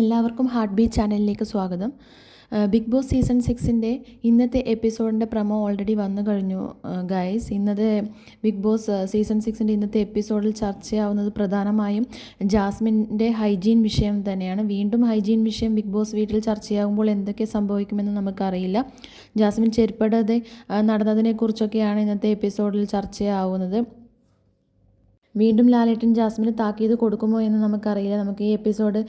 എല്ലാവർക്കും heart beat ചാനലിലേക്ക് സ്വാഗതം. ബിഗ് ബോസ് സീസൺ 6ൻ്റെ ഇന്നത്തെ എപ്പിസോഡിൻ്റെ പ്രമോ ഓൾറെഡി വന്നു കഴിഞ്ഞു ഗൈസ്. ഇന്നത്തെ ബിഗ് ബോസ് സീസൺ 6ൻ്റെ ഇന്നത്തെ എപ്പിസോഡിൽ ചർച്ചയാവുന്നത് പ്രധാനമായും ജാസ്മിൻ്റെ ഹൈജീൻ വിഷയം തന്നെയാണ്. വീണ്ടും ഹൈജീൻ വിഷയം ബിഗ് ബോസ് വീട്ടിൽ ചർച്ചയാകുമ്പോൾ എന്തൊക്കെ സംഭവിക്കുമെന്ന് നമുക്കറിയില്ല. ജാസ്മിൻ ചെരുപ്പടാതെ നടന്നതിനെക്കുറിച്ചൊക്കെയാണ് ഇന്നത്തെ എപ്പിസോഡിൽ ചർച്ചയാവുന്നത്. വീണ്ടും ലാലേട്ടൻ ജാസ്മിന് താക്കീത് കൊടുക്കുമോ എന്ന് നമുക്കറിയില്ല. നമുക്ക് ഈ എപ്പിസോഡ്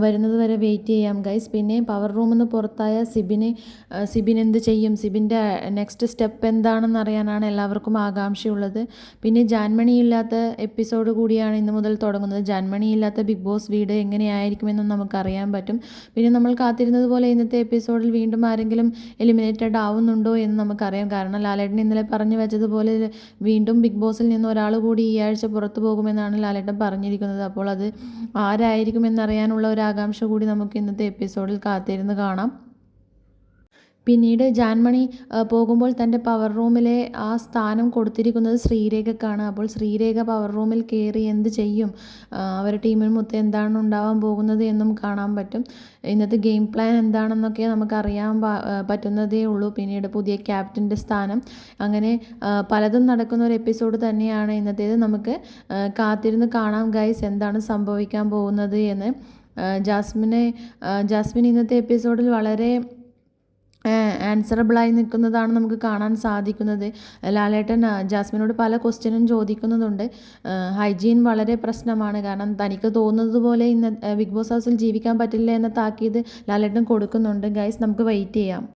വരുന്നത് വരെ വെയിറ്റ് ചെയ്യാം ഗൈസ്. പിന്നെ പവർ റൂമിൽ നിന്ന് പുറത്തായ സിബിൻ എന്ത് ചെയ്യും? സിബിൻ്റെ നെക്സ്റ്റ് സ്റ്റെപ്പ് എന്താണെന്ന് അറിയാനാണ് എല്ലാവർക്കും ആകാംക്ഷയുള്ളത്. പിന്നെ ജാൻമണിയില്ലാത്ത എപ്പിസോഡ് കൂടിയാണ് ഇന്ന് മുതൽ തുടങ്ങുന്നത്. ജാൻമണിയില്ലാത്ത ബിഗ് ബോസ് വീട് എങ്ങനെയായിരിക്കുമെന്നും നമുക്കറിയാൻ പറ്റും. പിന്നെ നമ്മൾ കാത്തിരുന്നത് പോലെ ഇന്നത്തെ എപ്പിസോഡിൽ വീണ്ടും ആരെങ്കിലും എലിമിനേറ്റഡ് ആവുന്നുണ്ടോ എന്ന് നമുക്കറിയാം. കാരണം ലാലേട്ടൻ ഇന്നലെ പറഞ്ഞു വെച്ചതുപോലെ വീണ്ടും ബിഗ് ബോസിൽ നിന്ന് ഒരാൾ കൂടി ഈ ആഴ്ച പുറത്തു പോകുമെന്നാണ് ലാലേട്ടൻ പറഞ്ഞിരിക്കുന്നത്. അപ്പോൾ അത് ആരായിരിക്കുമെന്നറിയാനുള്ള ഒരു ആകാംക്ഷ കൂടി നമുക്ക് ഇന്നത്തെ എപ്പിസോഡിൽ കാത്തിരുന്ന് കാണാം. പിന്നീട് ജാൻമണി പോകുമ്പോൾ തൻ്റെ പവർ റൂമിലെ ആ സ്ഥാനം കൊടുത്തിരിക്കുന്നത് ശ്രീരേഖക്കാണ്. അപ്പോൾ ശ്രീരേഖ പവർ റൂമിൽ കയറി എന്ത് ചെയ്യും? അവരുടെ ടീമിന് മൊത്തം എന്താണ് ഉണ്ടാവാൻ പോകുന്നത് എന്നും കാണാൻ പറ്റും. ഇന്നത്തെ ഗെയിം പ്ലാൻ എന്താണെന്നൊക്കെ നമുക്കറിയാൻ പറ്റുന്നതേ ഉള്ളൂ. പിന്നീട് പുതിയ ക്യാപ്റ്റൻ്റെ സ്ഥാനം, അങ്ങനെ പലതും നടക്കുന്ന ഒരു എപ്പിസോഡ് തന്നെയാണ് ഇന്നത്തേത്. നമുക്ക് കാത്തിരുന്ന് കാണാം ഗൈസ് എന്താണ് സംഭവിക്കാൻ പോകുന്നത് എന്ന്. ജാസ്മിൻ ഇന്നത്തെ എപ്പിസോഡിൽ വളരെ ആൻസറബിളായി നിൽക്കുന്നതാണ് നമുക്ക് കാണാൻ സാധിക്കുന്നത്. ലാലേട്ടൻ ജാസ്മിനോട് പല ക്വസ്റ്റ്യനും ചോദിക്കുന്നുണ്ട്. ഹൈജീൻ വളരെ പ്രശ്നമാണ്. കാരണം തനിക്ക് തോന്നുന്നത് പോലെ ഇന്ന് ബിഗ് ബോസ് ഹൗസിൽ ജീവിക്കാൻ പറ്റില്ല എന്ന താക്കീത് ലാലേട്ടൻ കൊടുക്കുന്നുണ്ട് ഗൈസ്. നമുക്ക് വെയിറ്റ് ചെയ്യാം.